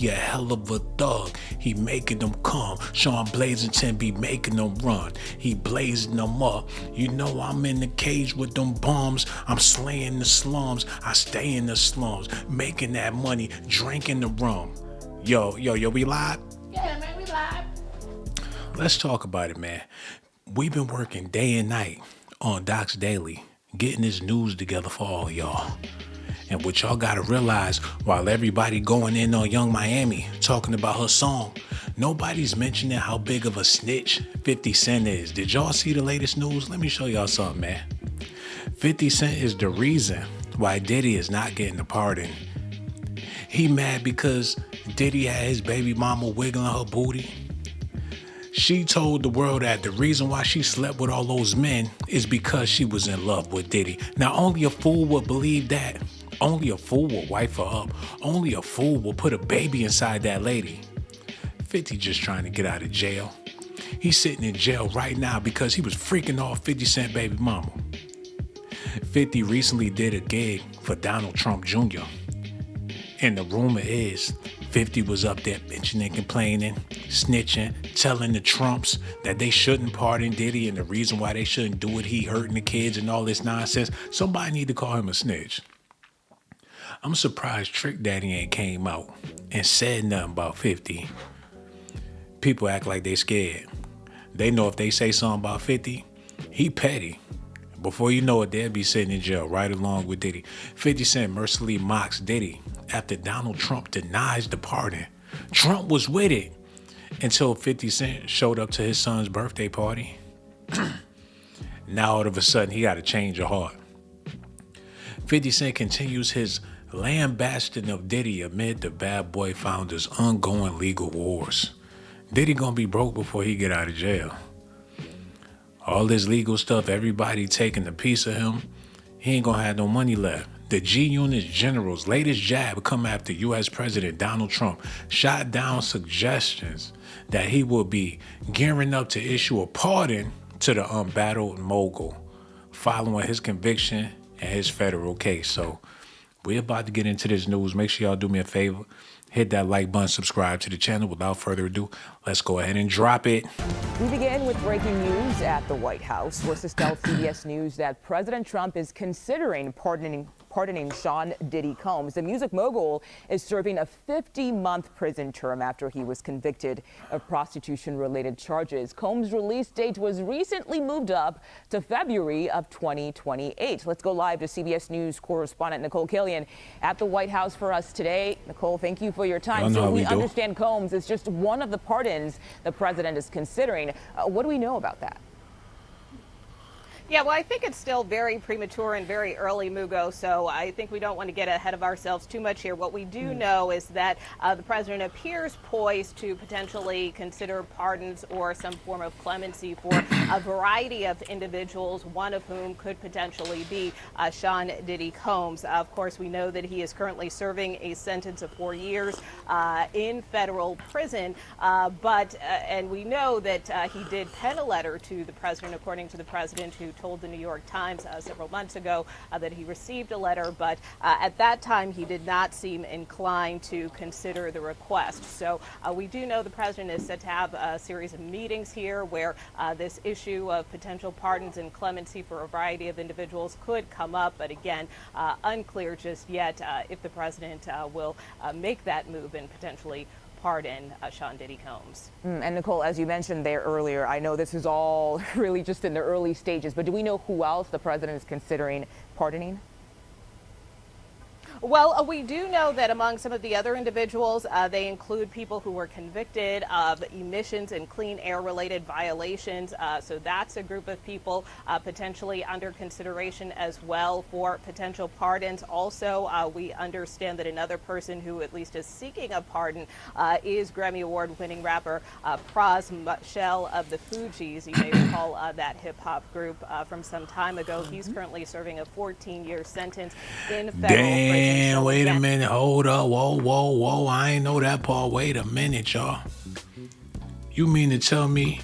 He a hell of a thug. He making them come. Sean Blazington be making them run. He blazing them up. You know I'm in the cage with them bombs. I'm slaying the slums. I stay in the slums. Making that money. Drinking the rum. Yo, we live? Yeah, man, we live. Let's talk about it, man. We've been working day and night on Docs Daily, getting this news together for all y'all. And what y'all gotta realize, while everybody going in on Young Miami, talking about her song, nobody's mentioning how big of a snitch 50 Cent is. Did y'all see the latest news? Let me show y'all something, man. 50 Cent is the reason why Diddy is not getting the pardon. He mad because Diddy had his baby mama wiggling her booty. She told the world that the reason why she slept with all those men is because she was in love with Diddy. Now, only a fool would believe that. Only a fool will wife her up. Only a fool will put a baby inside that lady. 50 just trying to get out of jail. He's sitting in jail right now because he was freaking off 50 Cent baby mama. 50 recently did a gig for Donald Trump Jr. And the rumor is 50 was up there bitching and complaining, snitching, telling the Trumps that they shouldn't pardon Diddy and the reason why they shouldn't do it, he hurting the kids and all this nonsense. Somebody need to call him a snitch. I'm surprised Trick Daddy ain't came out and said nothing about 50. People act like they scared. They know if they say something about 50, he petty. Before you know it, they'll be sitting in jail right along with Diddy. 50 Cent mercilessly mocks Diddy after Donald Trump denies the pardon. Trump was with it until 50 Cent showed up to his son's birthday party. Now all of a sudden, he got a change of heart. 50 Cent continues his lambasting of Diddy amid the Bad Boy founder's ongoing legal wars. Diddy gonna be broke before he get out of jail. All this legal stuff, everybody taking a piece of him, he ain't gonna have no money left. The G-Unit general's latest jab come after U.S. President Donald Trump shot down suggestions that he will be gearing up to issue a pardon to the unbattled mogul following his conviction and his federal case. So we're about to get into this news. Make sure y'all do me a favor. Hit that like button, subscribe to the channel. Without further ado, let's go ahead and drop it. We begin with breaking news at the White House. Sources tell CBS News that President Trump is considering pardoning Sean Diddy Combs. The music mogul is serving a 50-month prison term after he was convicted of prostitution-related charges. Combs' release date was recently moved up to February of 2028. Let's go live to CBS News correspondent Nicole Killian at the White House for us today. Nicole, thank you for your time. So we understand Combs is just one of the pardons the president is considering. What do we know about that? Yeah, well, I think it's still very premature and very early, Mugo, so I think we don't want to get ahead of ourselves too much here. What we do know is that the president appears poised to potentially consider pardons or some form of clemency for a variety of individuals, one of whom could potentially be Sean Diddy Combs. Of course, we know that he is currently serving a sentence of 4 years in federal prison, and we know that he did pen a letter to the president, according to the president, who told the New York Times several months ago that he received a letter, but at that time he did not seem inclined to consider the request. So we do know the president is set to have a series of meetings here where this issue of potential pardons and clemency for a variety of individuals could come up, but again, unclear just yet if the president will make that move and potentially pardon Sean Diddy Combs. And Nicole, as you mentioned there earlier, I know this is all really just in the early stages, but do we know who else the president is considering pardoning? Well, we do know that among some of the other individuals, they include people who were convicted of emissions and clean air related violations. So that's a group of people potentially under consideration as well for potential pardons. Also, we understand that another person who at least is seeking a pardon is Grammy Award winning rapper Pras Michel of the Fugees. You may recall that hip hop group from some time ago. He's currently serving a 14-year sentence in federal prison. Man, wait a minute. Hold up. Whoa. I ain't know that part. Wait a minute, y'all. You mean to tell me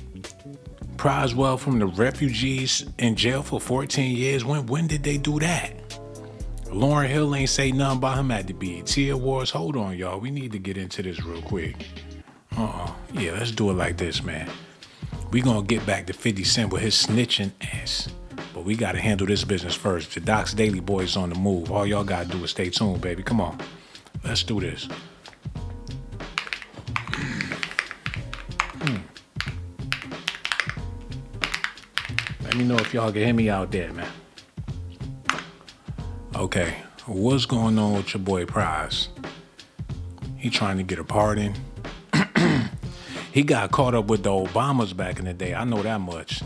Proswell from the refugees in jail for 14 years? When did they do that? Lauryn Hill ain't say nothing about him at the BET Awards. Hold on, y'all. We need to get into this real quick. Yeah, let's do it like this, man. We gonna get back to 50 Cent with his snitching ass. But we gotta handle this business first. The Doc's Daily Boys on the move. All y'all gotta do is stay tuned, baby. Come on. Let's do this. Let me know if y'all can hear me out there, man. Okay, what's going on with your boy Prize? He trying to get a pardon. He got caught up with the Obamas back in the day. I know that much.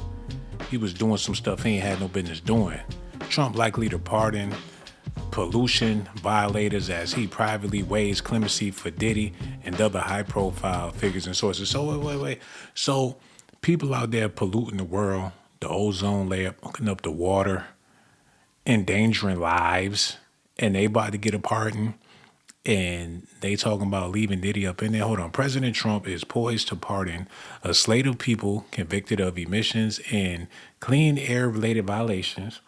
He was doing some stuff he ain't had no business doing. Trump likely to pardon pollution violators as he privately waives clemency for Diddy and other high-profile figures and sources. So wait. So people out there polluting the world, the ozone layer, hooking up the water, endangering lives, and they about to get a pardon. And they talking about leaving Diddy up in there. Hold on. President Trump is poised to pardon a slate of people convicted of emissions and clean air-related violations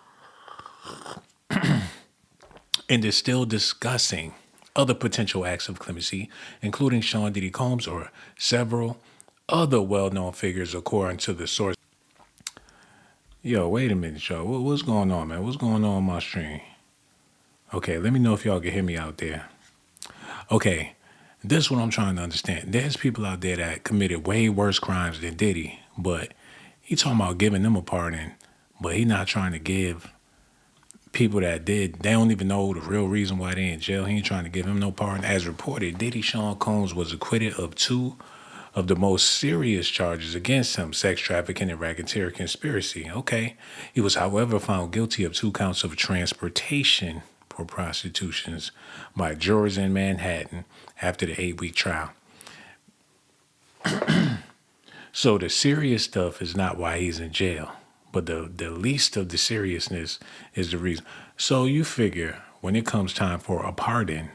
and is still discussing other potential acts of clemency, including Sean Diddy Combs or several other well-known figures, according to the source. Yo, wait a minute, y'all. What's going on, man? What's going on my stream? Okay, let me know if y'all can hear me out there. Okay, this is what I'm trying to understand. There's people out there that committed way worse crimes than Diddy, but he talking about giving them a pardon, but he not trying to give people that did, they don't even know the real reason why they in jail. He ain't trying to give him no pardon. As reported, Diddy Sean Combs was acquitted of 2 of the most serious charges against him, sex trafficking and racketeer conspiracy. Okay. He was, however, found guilty of 2 counts of transportation for prostitutions by jurors in Manhattan after the 8-week trial. So the serious stuff is not why he's in jail, but the least of the seriousness is the reason. So you figure when it comes time for a pardon,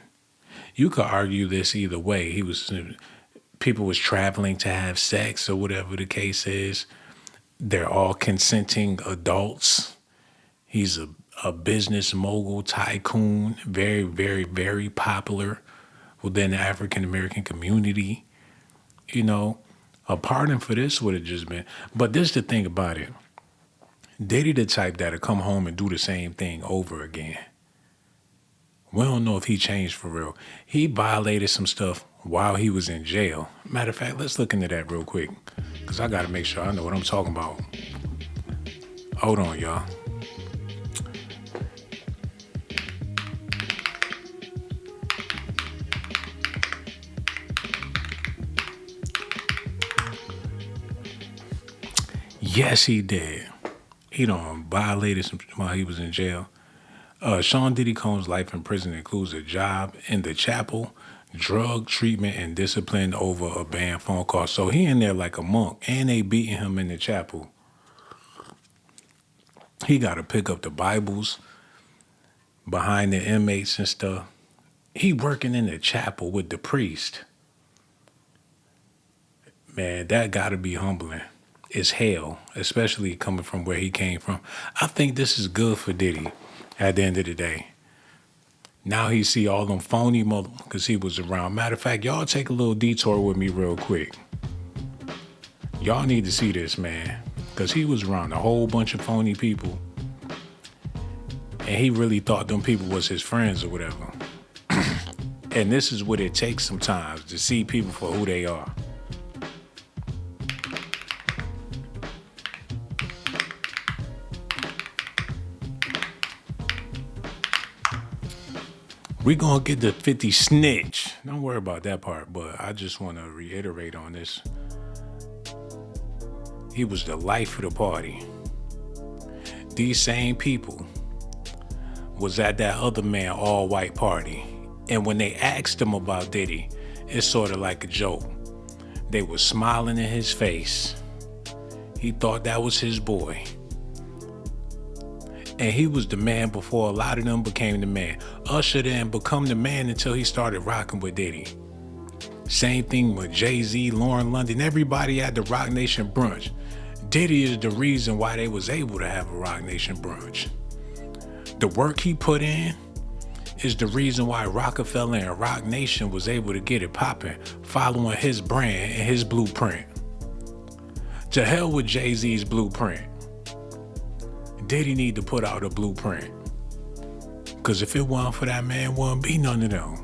you could argue this either way. People was traveling to have sex or whatever the case is. They're all consenting adults. He's a business mogul tycoon, very, very, very popular within the African-American community. You know, a pardon for this would have just been, but this is the thing about it. Diddy the type that'll come home and do the same thing over again. We don't know if he changed for real. He violated some stuff while he was in jail. Matter of fact, let's look into that real quick, because I got to make sure I know what I'm talking about. Hold on, y'all. Yes, he did. He done violated some while he was in jail. Sean Diddy Combs' life in prison includes a job in the chapel, drug treatment, and discipline over a banned phone call. So he in there like a monk, and they beating him in the chapel. He got to pick up the Bibles behind the inmates and stuff. He working in the chapel with the priest. Man, that got to be humbling. Is hell, especially coming from where he came from. I think this is good for Diddy at the end of the day. Now he see all them phony because he was around. Matter of fact, y'all take a little detour with me real quick. Y'all need to see this, man, because he was around a whole bunch of phony people, and he really thought them people was his friends or whatever. And this is what it takes sometimes to see people for who they are. We gonna get the 50 snitch. Don't worry about that part, but I just want to reiterate on this. He was the life of the party. These same people was at that other man all-white party, and when they asked him about Diddy, it's sort of like a joke. They were smiling in his face. He thought that was his boy. And he was the man before a lot of them became the man. Usher didn't become the man until he started rocking with Diddy. Same thing with Jay-Z, Lauren London, everybody at the Rock Nation brunch. Diddy is the reason why they was able to have a Rock Nation brunch. The work he put in, is the reason why Rockefeller and Rock Nation was able to get it popping, following his brand and his blueprint. To hell with Jay-Z's blueprint. Diddy need to put out a blueprint. Because if it wasn't for that man, wouldn't be none of them.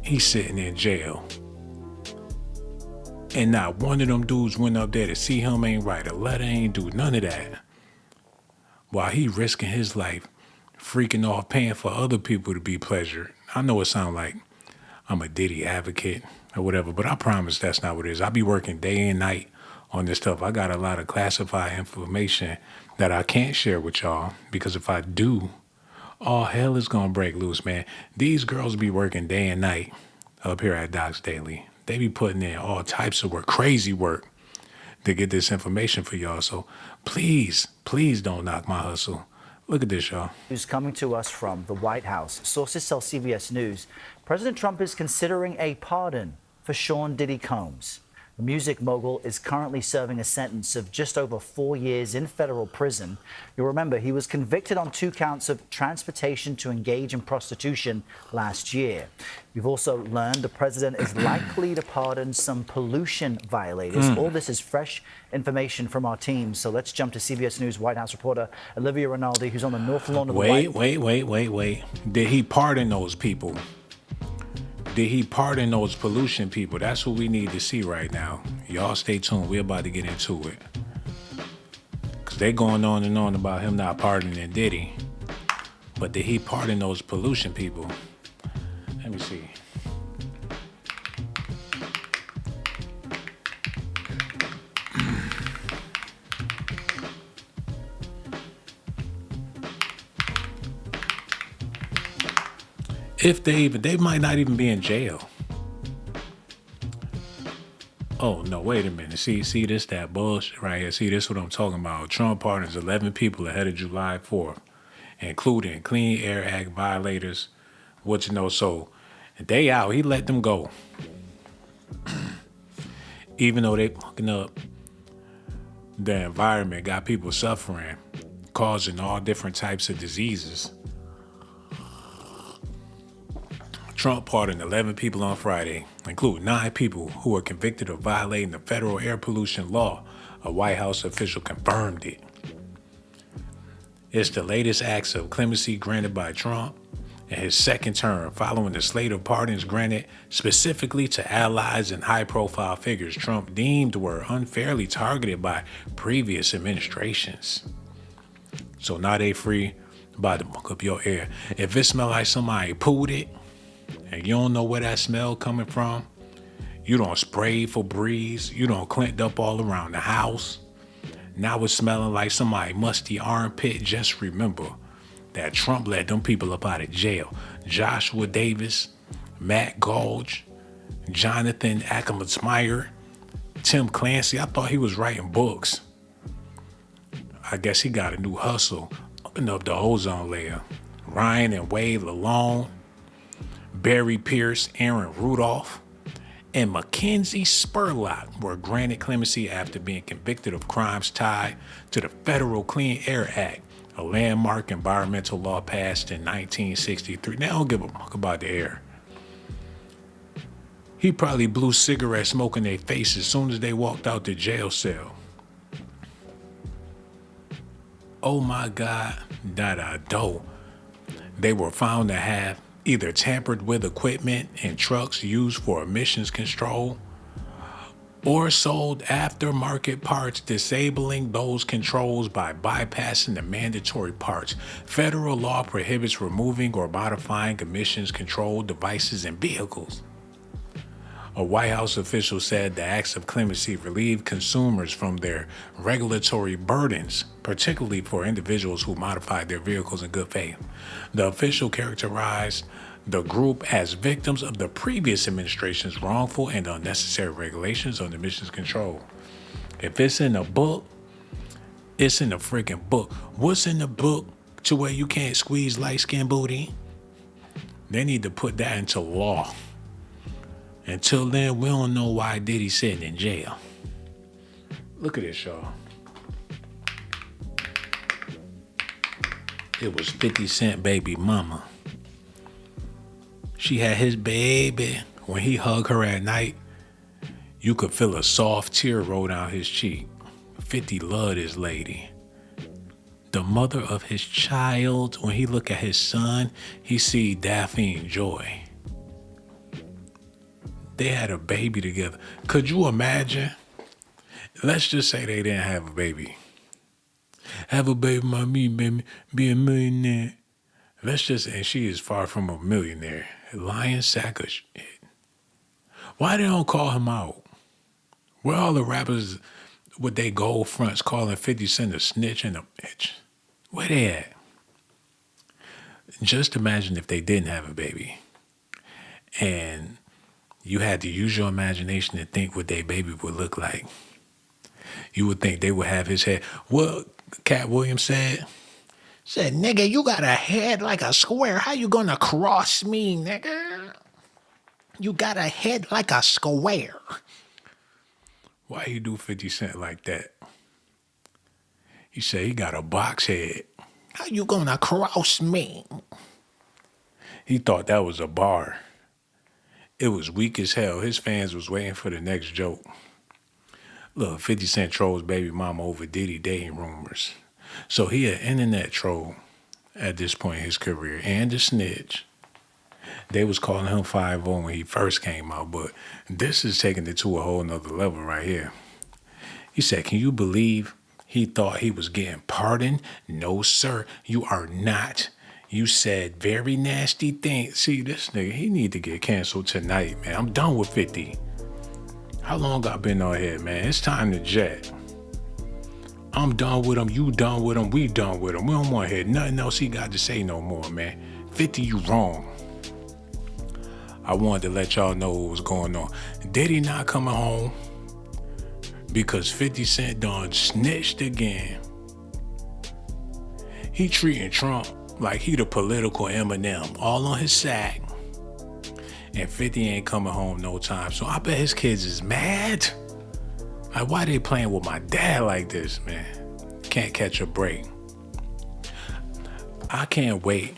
He's sitting in jail. And not one of them dudes went up there to see him, ain't write a letter, ain't do none of that. While he risking his life, freaking off, paying for other people to be pleasured. I know it sounds like I'm a Diddy advocate or whatever, but I promise that's not what it is. I be working day and night on this stuff. I got a lot of classified information that I can't share with y'all, because if I do, all hell is gonna break loose, man. These girls be working day and night up here at Docs Daily. They be putting in all types of work, crazy work, to get this information for y'all. So please, please don't knock my hustle. Look at this, y'all. News coming to us from the White House. Sources tell CBS News President Trump is considering a pardon for Sean Diddy Combs. The music mogul is currently serving a sentence of just over 4 years in federal prison. You'll remember he was convicted on 2 counts of transportation to engage in prostitution last year. We've also learned the president is likely to pardon some pollution violators. All this is fresh information from our team. So let's jump to CBS News White House reporter Olivia Rinaldi, who's on the North Lawn of the White House. Wait. Did he pardon those people? Did he pardon those pollution people? That's what we need to see right now. Y'all stay tuned. We're about to get into it. Because they going on and on about him not pardoning Diddy. But did he pardon those pollution people? Let me see. If they might not even be in jail. Oh, no, wait a minute. See this, that bullshit right here. See, this what I'm talking about. Trump pardons 11 people ahead of July 4th, including Clean Air Act violators. So they out, he let them go. Even though they fucking up the environment, got people suffering, causing all different types of diseases. Trump pardoned 11 people on Friday, including 9 people who were convicted of violating the federal air pollution law. A White House official confirmed it. It's the latest acts of clemency granted by Trump in his second term, following the slate of pardons granted specifically to allies and high-profile figures Trump deemed were unfairly targeted by previous administrations. So now they free, about to muck up your air. If it smell like somebody pooed it, and you don't know where that smell coming from, you don't spray Febreze, you don't cleaned up all around the house, now it's smelling like somebody musty armpit, just remember that Trump let them people up out of jail. Joshua Davis, Matt Gulge, Jonathan Ackerman-Meyer, Tim Clancy. I thought he was writing books. I guess he got a new hustle, open up the ozone layer. Ryan and Wade Lalone, Barry Pierce, Aaron Rudolph, and Mackenzie Spurlock were granted clemency after being convicted of crimes tied to the Federal Clean Air Act, a landmark environmental law passed in 1963. They don't give a fuck about the air. He probably blew cigarette smoke in their face as soon as they walked out the jail cell. Oh my God, da-da-do. They were found to have either tampered with equipment in trucks used for emissions control or sold aftermarket parts, disabling those controls by bypassing the mandatory parts. Federal law prohibits removing or modifying emissions control devices in vehicles. A White House official said the acts of clemency relieve consumers from their regulatory burdens, particularly for individuals who modified their vehicles in good faith. The official characterized the group as victims of the previous administration's wrongful and unnecessary regulations on emissions control. If it's in a book, it's in the freaking book. What's in the book to where you can't squeeze light-skinned booty? They need to put that into law. Until then, we don't know why Diddy's sitting in jail. Look at this, y'all. It was 50 Cent baby mama. She had his baby. When he hugged her at night, you could feel a soft tear roll down his cheek. 50 loved his lady. The mother of his child, when he look at his son, he see Daphne and Joy. They had a baby together. Could you imagine? Let's just say they didn't have a baby. Have a baby by me, baby. Be a millionaire. And she is far from a millionaire. Lying sack of shit. Why they don't call him out? Where all the rappers with their gold fronts calling 50 Cent a snitch and a bitch? Where they at? Just imagine if they didn't have a baby. And you had to use your imagination to think what their baby would look like. You would think they would have his head. What Cat Williams said, nigga, you got a head like a square. How you gonna cross me, nigga? You got a head like a square. Why he do 50 Cent like that? He said he got a box head. How you gonna cross me? He thought that was a bar. It was weak as hell. His fans was waiting for the next joke. Look, 50 Cent trolls baby mama over Diddy dating rumors. So he an internet troll at this point in his career and a snitch. They was calling him 5 when he first came out, but this is taking it to a whole nother level right here. He said, can you believe he thought he was getting pardoned? No, sir, you are not. You said very nasty things. See, this nigga, he need to get canceled tonight, man. I'm done with 50. How long I been on here, man? It's time to jet. I'm done with him. You done with him. We done with him. We don't want to hear nothing else he got to say no more, man. 50, you wrong. I wanted to let y'all know what was going on. Diddy not coming home because 50 Cent done snitched again. He treating Trump like he the political Eminem, all on his sack. And 50 ain't coming home no time. So I bet his kids is mad. Like, why they playing with my dad like this, man? Can't catch a break. I can't wait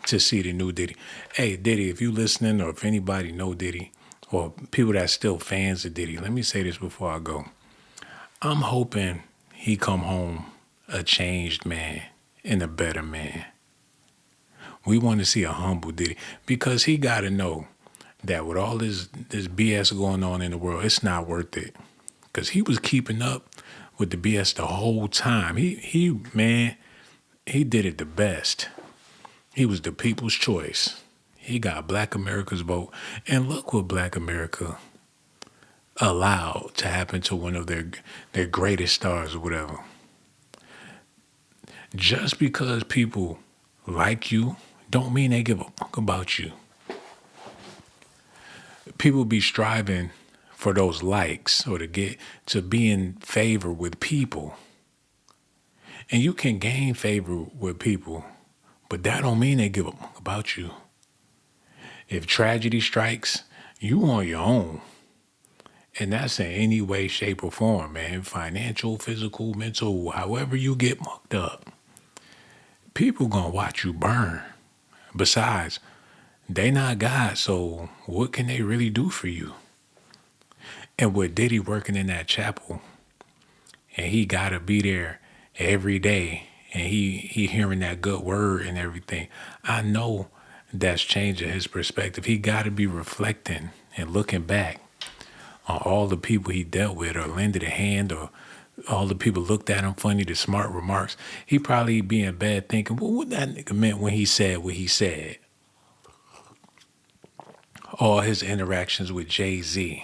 to see the new Diddy. Hey, Diddy, if you listening or if anybody know Diddy or people that's still fans of Diddy, let me say this before I go. I'm hoping he come home a changed man and a better man. We want to see a humble Diddy because he got to know that with all this BS going on in the world, it's not worth it. Because he was keeping up with the BS the whole time. He did it the best. He was the people's choice. He got Black America's vote. And look what Black America allowed to happen to one of their greatest stars or whatever. Just because people like you don't mean they give a fuck about you. People be striving for those likes or to get to be in favor with people. And you can gain favor with people, but that don't mean they give a fuck about you. If tragedy strikes, you on your own. And that's in any way, shape, or form, man. Financial, physical, mental, however you get mucked up. People gonna watch you burn. Besides, they not God, so what can they really do for you? And with Diddy working in that chapel, and he gotta be there every day, and he hearing that good word and everything, I know that's changing his perspective. He gotta be reflecting and looking back on all the people he dealt with or lended a hand or all the people looked at him funny, the smart remarks. He probably be in bed thinking, well, what that nigga meant when he said what he said. All his interactions with Jay-Z,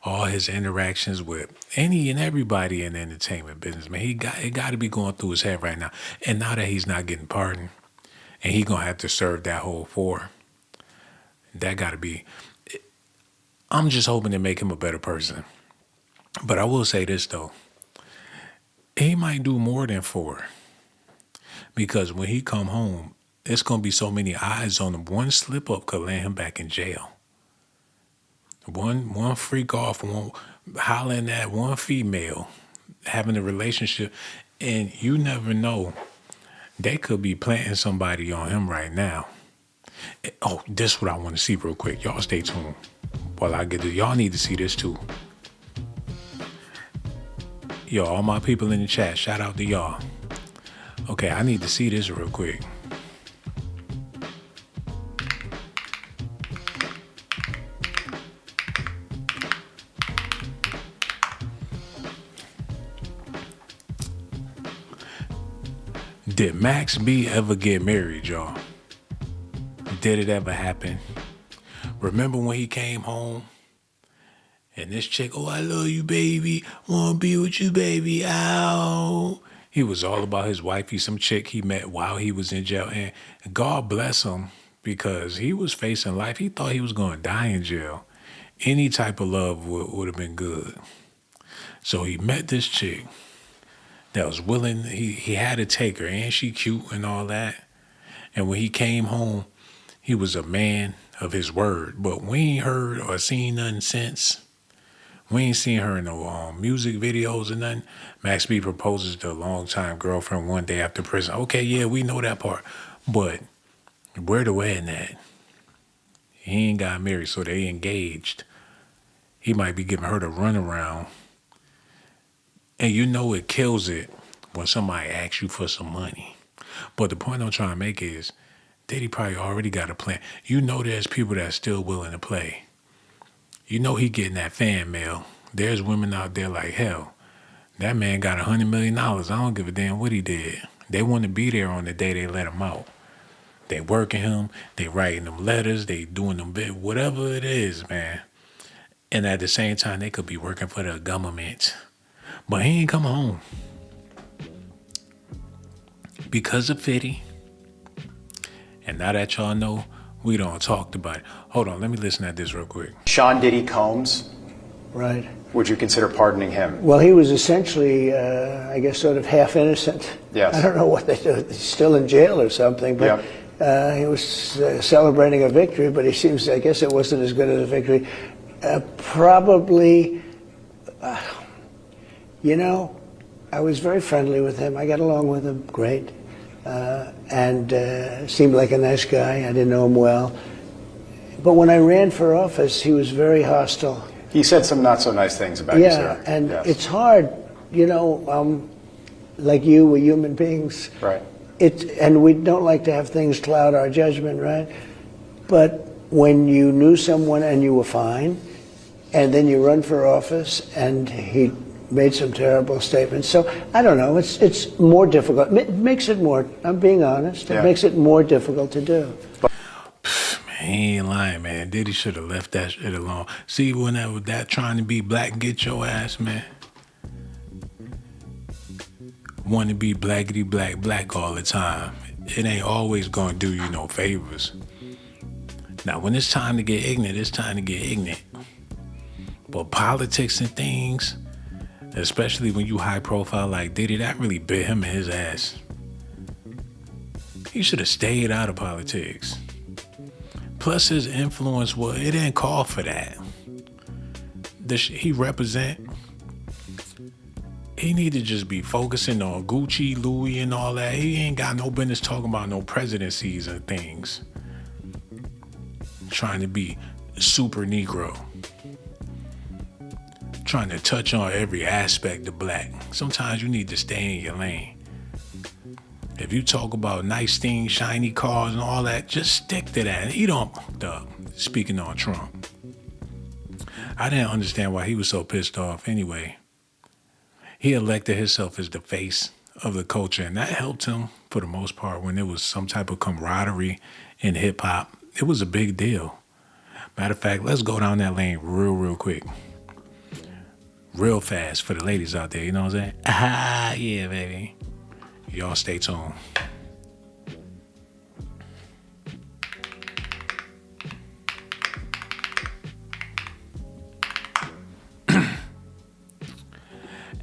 all his interactions with any and everybody in the entertainment business, man, it got to be going through his head right now. And now that he's not getting pardoned, and he gonna have to serve that whole 4, that got to be. I'm just hoping to make him a better person. But I will say this though, he might do more than 4, because when he come home, it's gonna be so many eyes on him. One slip up could land him back in jail. One freak off, one hollering at one female, having a relationship, and you never know They could be planting somebody on him right now. Oh, this is what I want to see real quick. Y'all stay tuned while I get to y'all need to see this too. Yo, all my people in the chat, shout out to y'all. Okay, I need to see this real quick. Did Max B ever get married, y'all? Did it ever happen? Remember when he came home and this chick, oh, I love you, baby. Wanna be with you, baby. Ow. He was all about his wifey, some chick he met while he was in jail. And God bless him because he was facing life. He thought he was going to die in jail. Any type of love would have been good. So he met this chick that was willing. He had to take her, and she cute and all that. And when he came home, he was a man of his word. But we ain't heard or seen nothing since. We ain't seen her in no music videos or nothing. Max B proposes to a longtime girlfriend one day after prison. Okay, yeah, we know that part. But where the wedding at? He ain't got married, so they engaged. He might be giving her the runaround. And you know it kills it when somebody asks you for some money. But the point I'm trying to make is, Diddy probably already got a plan. You know there's people that's still willing to play. You know he getting that fan mail. There's women out there like, hell, that man got $100 million. I don't give a damn what he did. They want to be there on the day they let him out. They working him. They writing them letters. They doing them whatever it is, man. And at the same time, they could be working for the government. But he ain't coming home. Because of 50. And now that y'all know, we don't talk about it. Hold on, let me listen at this real quick. Sean Diddy Combs, Right. would you consider pardoning him? Well, he was essentially, I guess, sort of half innocent. Yes. I don't know what they do. He's still in jail or something, but he was celebrating a victory, but he seems, I guess it wasn't as good as a victory. Probably, you know, I was very friendly with him. I got along with him great. And seemed like a nice guy. I didn't know him well. But when I ran for office, he was very hostile. He said some not so nice things about you, sir. Yeah, and Yes. it's hard, you know, like you, we're human beings. Right. And we don't like to have things cloud our judgment, right? But when you knew someone and you were fine, and then you run for office and he made some terrible statements. So I don't know, it's more difficult. It makes it more, I'm being honest, it makes it more difficult to do. Man, he ain't lying, man. Diddy should have left that shit alone. See, when that trying to be black, get your ass, man. Want to be blackity black all the time. It ain't always gonna do you no favors. Now, when it's time to get ignorant, it's time to get ignorant. But politics and things, especially when you high profile like Diddy, that really bit him in his ass. He should have stayed out of politics. Plus his influence, well, it didn't call for that. He represent, he need to just be focusing on Gucci, Louis, and all that. He ain't got no business talking about no presidencies and things. Trying to be super Negro. Trying to touch on every aspect of black. Sometimes you need to stay in your lane. If you talk about nice things, shiny cars and all that, just stick to that. And he don't, speaking on Trump, I didn't understand why he was so pissed off anyway. He elected himself as the face of the culture, and that helped him for the most part when there was some type of camaraderie in hip hop. It was a big deal. Matter of fact, let's go down that lane real quick. Real fast for the ladies out there, you know what I'm saying? Ah, yeah, baby. Y'all stay tuned.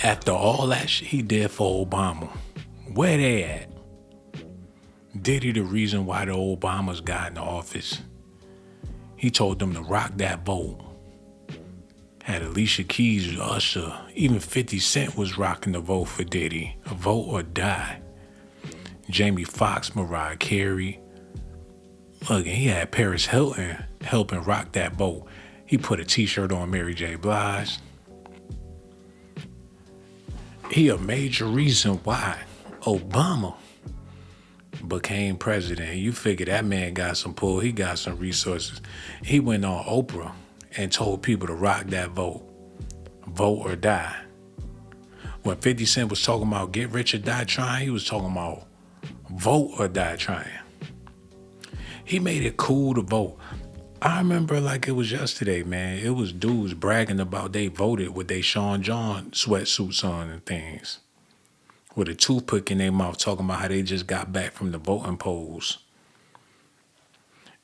After all that shit he did for Obama, where they at? Diddy the reason why the Obamas got in the office. He told them to rock that vote. Had Alicia Keys, Usher, even 50 Cent was rocking the vote for Diddy. A vote or die. Jamie Foxx, Mariah Carey. Look, and he had Paris Hilton helping rock that boat. He put a t-shirt on Mary J. Blige. He a major reason why Obama became president. You figure that man got some pull, he got some resources. He went on Oprah and told people to rock that vote or die. When 50 Cent was talking about get rich or die trying, he was talking about vote or die trying. He made it cool to vote. I remember like it was yesterday, man. It was dudes bragging about they voted with they Sean John sweatsuits on and things, with a toothpick in their mouth, talking about how they just got back from the voting polls.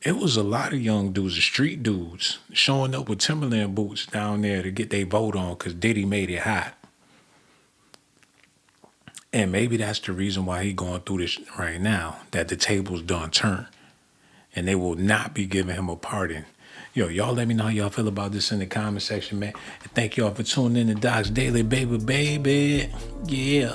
It was a lot of young dudes, the street dudes, showing up with Timberland boots down there to get their vote on because Diddy made it hot. And maybe that's the reason why he going through this right now, that the tables done turned. And they will not be giving him a pardon. Yo, y'all let me know how y'all feel about this in the comment section, man. And thank y'all for tuning in to Docs Daily, baby. Yeah.